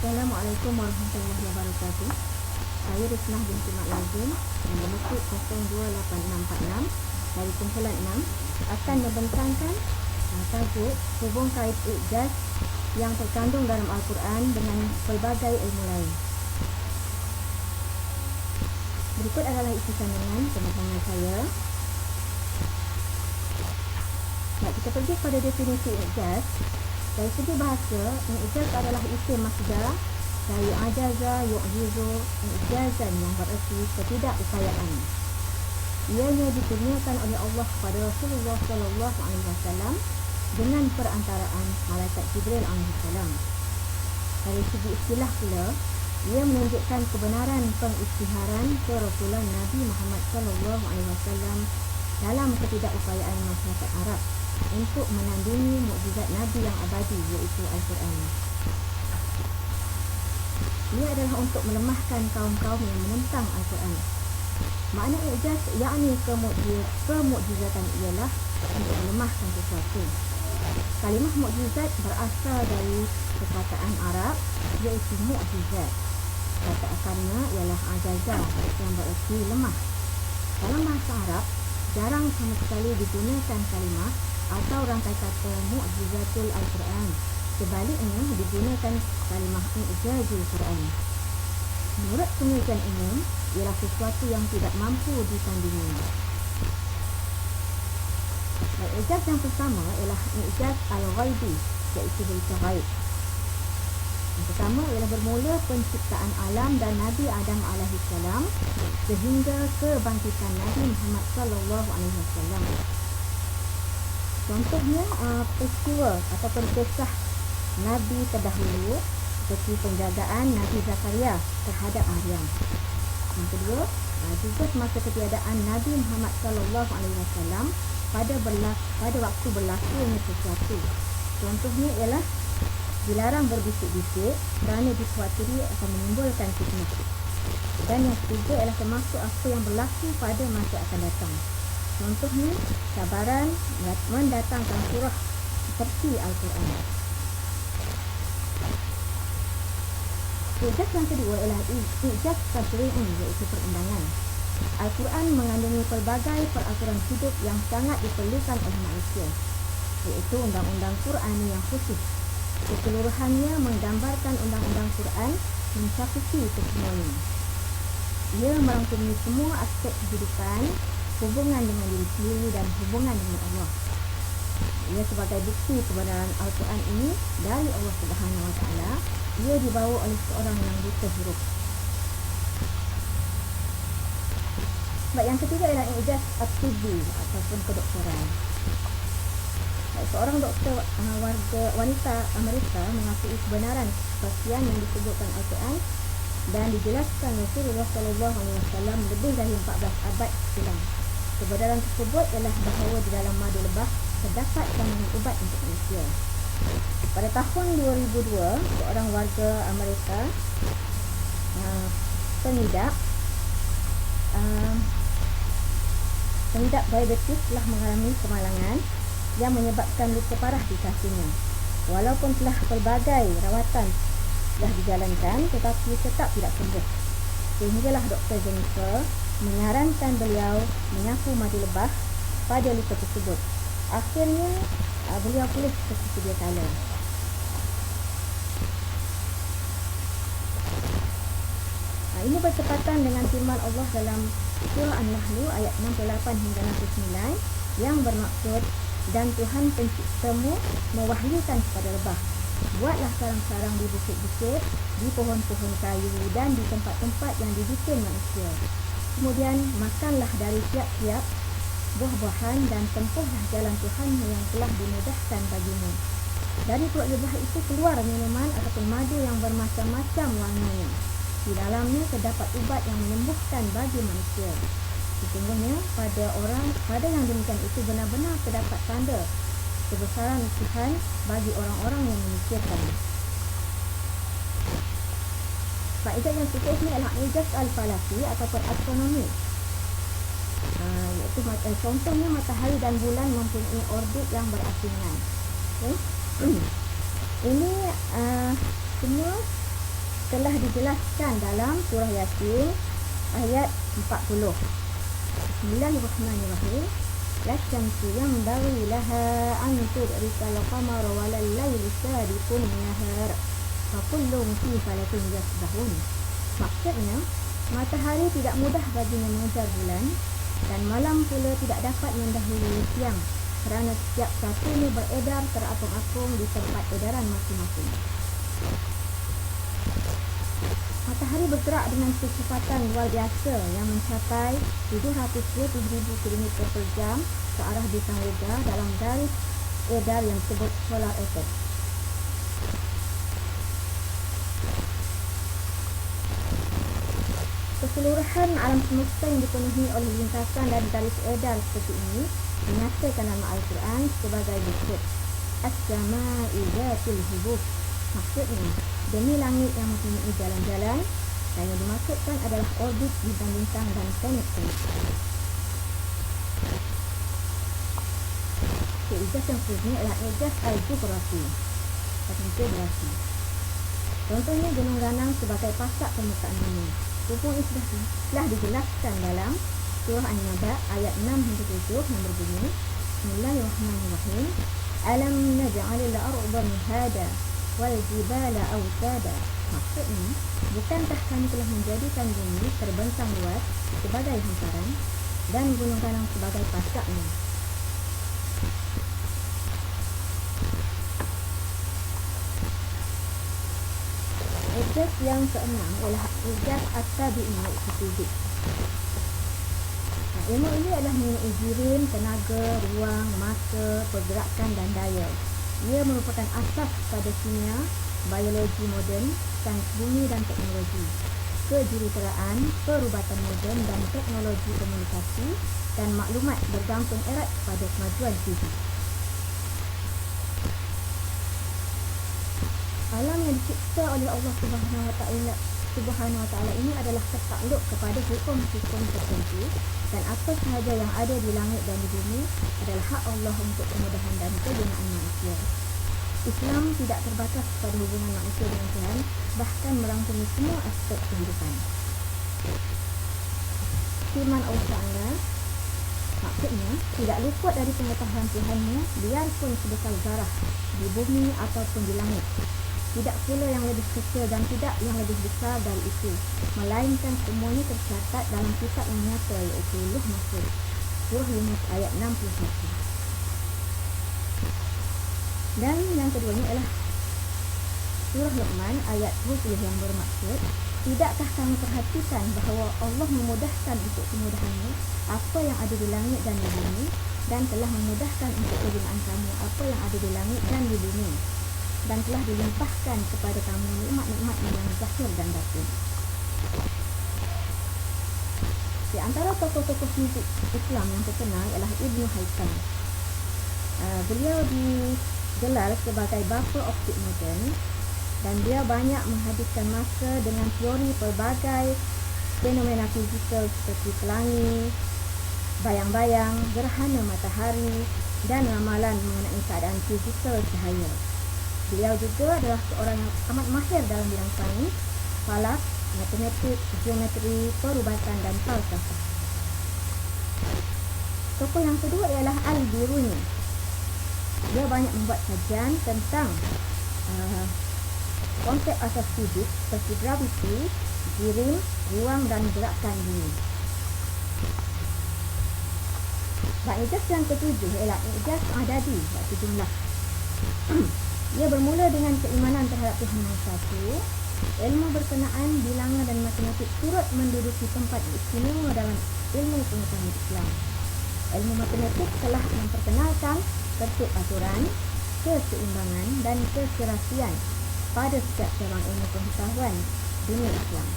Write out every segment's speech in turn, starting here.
Assalamualaikum warahmatullahi wabarakatuh. Saya Risnah binti Mak Lazim yang bermaksud 028646 dari kumpulan 6 akan membentangkan tajuk hubung kait i'jaz yang terkandung dalam Al-Quran dengan pelbagai ilmu lain. Berikut adalah isi kandungan pemaparan saya. Kita pergi pada definisi i'jaz. Dari segi bahasa, i'jaz adalah isim masdar dari ajaza yu'jizu i'jazan yang bererti ketidakupayaan. Ianya dikurniakan oleh Allah kepada Rasulullah sallallahu alaihi wasallam dengan perantaraan malaikat Jibril alaihi salam. Dari segi istilah pula, ia menunjukkan kebenaran pengisytiharan kerasulan Nabi Muhammad sallallahu alaihi wasallam dalam ketidakupayaan masyarakat Arab untuk menandingi mukjizat Nabi yang abadi, iaitu Al-Quran. Ia adalah untuk melemahkan kaum-kaum yang menentang Al-Quran. Makna i'jaz yakni kemukjizatan ialah untuk melemahkan sesuatu. Kalimah mukjizat berasal dari perkataan Arab iaitu mukjizat. Kata asalnya ialah ajaza yang bererti lemah. Dalam bahasa Arab, jarang sama sekali digunakan kalimah atau rangkai kata mukjizatul Al-Quran. Sebaliknya digunakan kalimah i'jazul Quran. Menurut penelitian umum, ialah sesuatu yang tidak mampu ditandingi. I'jaz yang pertama ialah i'jaz al-ghaibi, iaitu berita ghaib. Yang pertama ialah bermula penciptaan alam dan Nabi Adam alaihi salam sehingga kebangkitan Nabi Muhammad sallallahu alaihi wasallam. Contohnya peristiwa ataupun kisah Nabi terdahulu seperti penjagaan Nabi Zakaria terhadap Maryam. Yang kedua, juga semasa ketiadaan Nabi Muhammad sallallahu alaihi wasallam pada waktu berlakunya sesuatu. Contohnya ialah dilarang berbisik-bisik kerana dikhawatiri akan menimbulkan fitnah. Dan yang ketiga ialah termasuk apa yang berlaku pada masa akan datang. Contohnya, cabaran mendatangkan surah seperti Al-Quran. I'jaz yang kedua ialah i'jaz tasyri'i, iaitu perundangan. Al-Quran mengandungi pelbagai peraturan hidup yang sangat diperlukan oleh manusia, iaitu undang-undang Qurani yang khusus. Keseluruhannya menggambarkan undang-undang Quran mencakupi kesemuanya. Ia merangkumi semua aspek kehidupan, hubungan dengan diri sendiri dan hubungan dengan Allah. Ia sebagai bukti kebenaran Al-Quran ini dari Allah Subhanahu Wa Taala. Ia dibawa oleh seorang yang buta huruf. Sebab yang ketiga ialah i'jaz at-tibbi ataupun kedokteran. Seorang doktor warga wanita Amerika mengakui kebenaran kepastian yang disebutkan Al-Quran dan dijelaskan Rasulullah sallallahu alaihi wasallam lebih dari 14 abad silam. Kebenaran tersebut ialah bahawa di dalam madu lebah terdapat kandungan ubat untuk manusia. Pada tahun 2002, seorang warga Amerika pengidap diabetes telah mengalami kemalangan yang menyebabkan luka parah di kakinya. Walaupun telah pelbagai rawatan telah dijalankan, tetapi tetap tidak sembuh. Sehinggalah Dr. Jennifer menyarankan beliau menyapu madu lebah pada luka tersebut. Akhirnya beliau pulih seperti sedia kala. Ini bertepatan dengan firman Allah dalam surah An-Nahl ayat 68 hingga 69 yang bermaksud, dan Tuhan penciptamu mewahyukan kepada lebah, buatlah sarang-sarang di bukit-bukit, di pohon-pohon kayu dan di tempat-tempat yang dibikin manusia. Kemudian makanlah dari tiap-tiap buah-buahan dan tempuhlah jalan Tuhan yang telah dimudahkan bagimu. Dari perut lebah itu keluar minuman ataupun madu yang bermacam-macam warnanya. Di dalamnya terdapat ubat yang menyembuhkan bagi manusia. Sesungguhnya pada yang demikian itu benar-benar terdapat tanda kebesaran Tuhan bagi orang-orang yang memikirkan. I'jaz yang seterusnya adalah i'jaz al-falaki ataupun astronomi. Iaitu contohnya matahari dan bulan mempunyai orbit yang berasingan. Ini semua telah dijelaskan dalam surah Yasin ayat 40. Bismillahirrahmanirrahim. La syamsu yanbaghi laha an tudrikal qamara wa lal layli sabiqun nahar fa kullun fi falakin yasbahun. Maksudnya, matahari tidak mudah baginya mengejar bulan dan malam pula tidak dapat mendahului siang kerana setiap satunya beredar terapung-apung di tempat edaran masing-masing. Matahari bergerak dengan kecepatan luar biasa yang mencapai 720,000 km per jam ke arah bintang Vega dalam garis edar yang disebut solar effect. Keseluruhan alam semesta yang dipenuhi oleh lintasan dan garis edar seperti ini dinyatakan dalam Al-Quran sebagai berikut. As-sama'i zatil hubub. Maksudnya, demi langit yang mempunyai jalan-jalan, dan yang dimaksudkan adalah orbit bintang-bintang dan planet-planet. Ijaz yang seterusnya adalah ijaz al-jughrafi atau geografi. Contohnya gunung ganang sebagai pasak permukaan bumi. Rupanya telah dijelaskan dalam surah An-Naba ayat 6-7 yang berbunyi Bismillahirrahmanirrahim. Alam naj'alil arda mihada wal jibala awtada. Maksudnya, bukankah kami telah menjadikan bumi terbentang luas sebagai hamparan dan gunung ganang sebagai pasaknya. Ijaz yang keenam ialah ijaz at-tabi'i, iaitu fizik. Ilmu ini adalah mengenai jirim, tenaga, ruang, masa, pergerakan dan daya. Ia merupakan asas pada kimia, biologi moden, sains bumi dan teknologi, kejuruteraan, perubatan moden dan teknologi komunikasi dan maklumat bergantung erat pada kemajuan fizik. Alam yang dicipta oleh Allah Subhanahu wa Ta'ala ini adalah tertakluk kepada hukum-hukum tertentu, dan apa sahaja yang ada di langit dan di bumi adalah hak Allah untuk kemudahan dan kegunaan manusia. Islam tidak terbatas pada hubungan manusia dengan Tuhan, bahkan merangkumi semua aspek kehidupan. Firman Allah Ta'ala, maksudnya tidak luput dari pengetahuan Tuhannya biarpun sebesar zarah di bumi ataupun di langit. Tidak pula yang lebih kecil dan tidak yang lebih besar dari itu, melainkan semuanya tercatat dalam kitab yang nyata, iaitu Lauh Mahfuz. Surah Yunus ayat 61. Dan yang keduanya ialah Surah Luqman ayat 20 yang bermaksud, tidakkah kamu perhatikan bahawa Allah memudahkan untuk kemudahanmu apa yang ada di langit dan di bumi, dan telah memudahkan untuk kegunaan kamu apa yang ada di langit dan di bumi, dan telah dilimpahkan kepada kamu nikmat-nikmat yang zahir dan batin. Di antara tokoh-tokoh fizik Islam yang terkenal ialah Ibn Haytham. Beliau digelar sebagai bapa optik moden, dan dia banyak menghabiskan masa dengan teori pelbagai fenomena fizikal seperti pelangi, bayang-bayang, gerhana matahari dan ramalan mengenai keadaan fizikal cahaya. Beliau juga adalah seorang yang amat mahir dalam bidang sains, falak, matematik, geometri, perubatan dan falsafah. Tokoh yang kedua ialah Al-Biruni. Dia banyak membuat kajian tentang konsep asas fizik seperti graviti, jirim, ruang dan gerakan bumi. Dan ijaz yang ketujuh ialah ijaz adadi, iaitu jumlah. Ia bermula dengan keimanan terhadap Tuhan yang satu. Ilmu berkenaan bilangan dan matematik turut menduduki tempat istimewa dalam ilmu pengetahuan Islam. Ilmu matematik telah memperkenalkan tertib aturan, keseimbangan dan keserasian pada setiap cabang ilmu pengetahuan dunia Islam.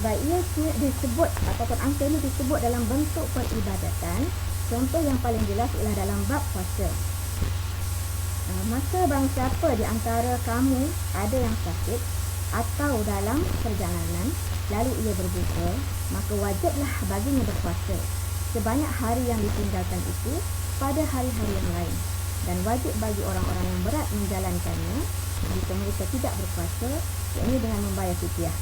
Baik, ia disebut ataupun angka ini disebut dalam bentuk peribadatan. Contoh yang paling jelas ialah dalam bab puasa. Masa barang siapa di antara kamu ada yang sakit atau dalam perjalanan, lalu ia berbuka, maka wajiblah baginya berpuasa sebanyak hari yang ditinggalkan itu pada hari-hari yang lain. dan wajib bagi orang-orang yang berat menjalankannya jika mereka tidak berpuasa, yakni dengan membayar fidyah.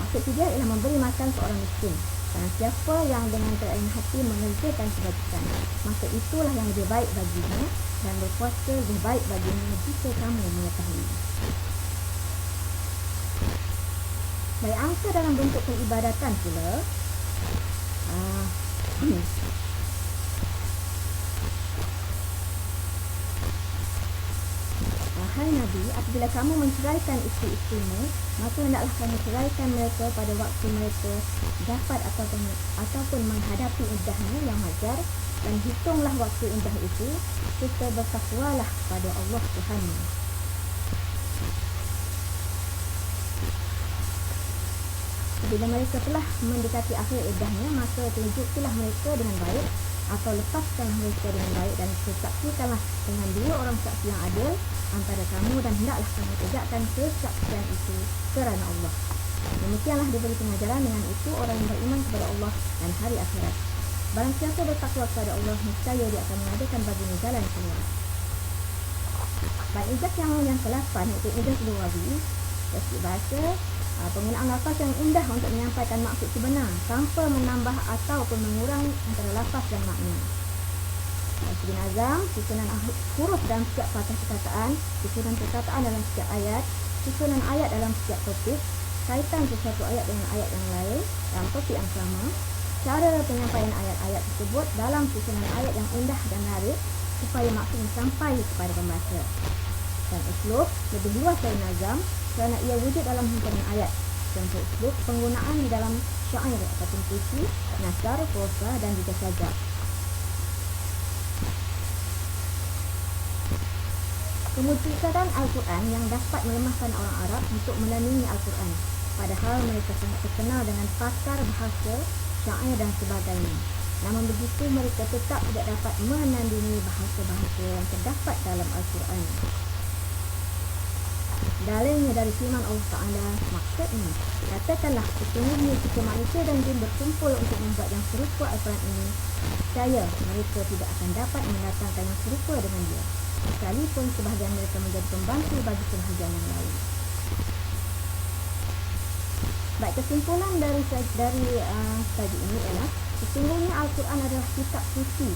Maksud fidyah ialah memberi makan seorang miskin. Dan siapa yang dengan terang hati mengerjakan kebajikan, maka itulah yang lebih baik baginya, dan berpuasa lebih baik baginya jika kamu mengetahui. Baik, angka dalam bentuk peribadatan pula. Hai Nabi, apabila kamu menceraikan isteri-isterimu, maka hendaklah kamu ceraikan mereka pada waktu mereka dapat ataupun menghadapi iddahnya yang wajar, dan hitunglah waktu iddah itu, serta bertakwalah kepada Allah Tuhanmu. Bila mereka telah mendekati akhir iddahnya, maka tunjukkanlah mereka dengan baik atau lepaskanlah mereka dengan baik, dan saksikanlah dengan 2 orang saksi yang adil antara kamu, dan hendaklah kamu tegakkan kesaksian itu kerana Allah. Demikianlah diberi pengajaran dengan itu orang yang beriman kepada Allah dan hari akhirat. Barang siapa bertakwa kepada Allah, niscaya dia akan mengadakan baginya jalan keluar. Baik, ijaz yang ke-8 iaitu ijaz lughawi, dari bahasa, penggunaan lafaz yang indah untuk menyampaikan maksud sebenar tanpa menambah ataupun mengurangi antara lafaz dan makna. Segi nazam, susunan huruf dalam setiap patah perkataan, susunan perkataan dalam setiap ayat, susunan ayat dalam setiap topik, kaitan sesuatu ayat dengan ayat yang lain dalam topik yang sama, cara penyampaian ayat-ayat tersebut dalam susunan ayat yang indah dan menarik supaya maksudnya sampai kepada pembaca. Dan uslub lebih luas dari nazam kerana ia wujud dalam himpunan ayat. Contoh uslub penggunaan di dalam syair ataupun puisi, nasar, prosa dan juga sajak. Kemujizatan Al-Quran yang dapat melemahkan orang Arab untuk menandingi Al-Quran, padahal mereka sangat terkenal dengan pakar bahasa, syair dan sebagainya. Namun begitu, mereka tetap tidak dapat menandingi bahasa-bahasa yang terdapat dalam Al-Quran. Dalilnya dari firman Allah Ta'ala, maksudnya, katakanlah sesungguhnya jika manusia dan jin berkumpul untuk membuat yang serupa Al-Quran ini, saya mereka tidak akan dapat mendatangkan yang serupa dengan dia, sekalipun sebahagian mereka menjadi pembantu bagi sebahagian yang lain. Baik, kesimpulan dari tadi ini ialah sesungguhnya Al-Quran adalah kitab suci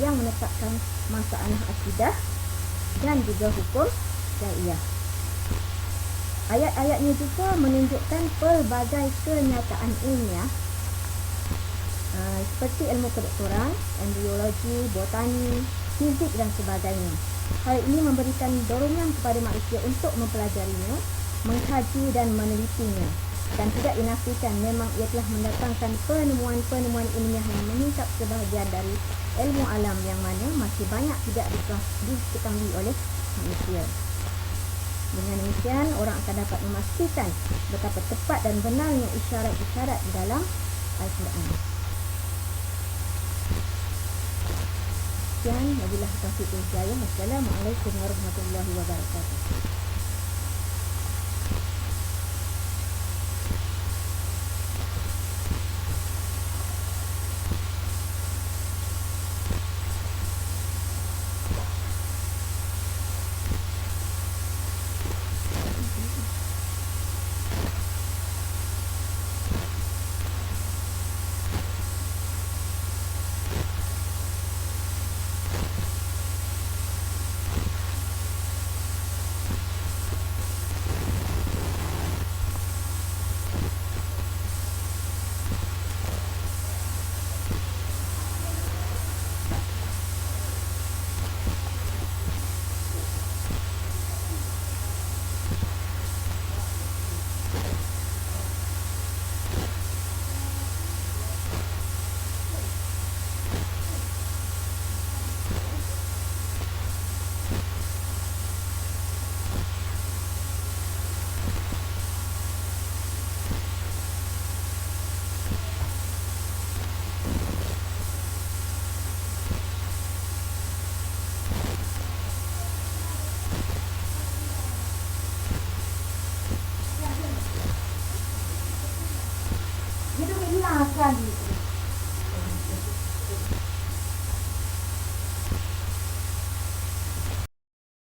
yang menetapkan masalah akidah dan juga hukum syariah. Ayat-ayatnya juga menunjukkan pelbagai kenyataan ilmiah seperti ilmu kedoktoran, embriologi, botani, fizik dan sebagainya. Hal ini memberikan dorongan kepada manusia untuk mempelajarinya, mengkaji dan menelitinya, dan tidak dinafikan memang ia telah mendatangkan penemuan-penemuan ilmiah yang meningkat sebahagian dari ilmu alam yang mana masih banyak tidak diketahui oleh manusia. Dengan demikian, orang akan dapat memastikan betapa tepat dan benarnya isyarat-isyarat di dalam Al-Quran. Sekian, wabillahi taufiq wal hidayah. Wassalamualaikum warahmatullahi wabarakatuh.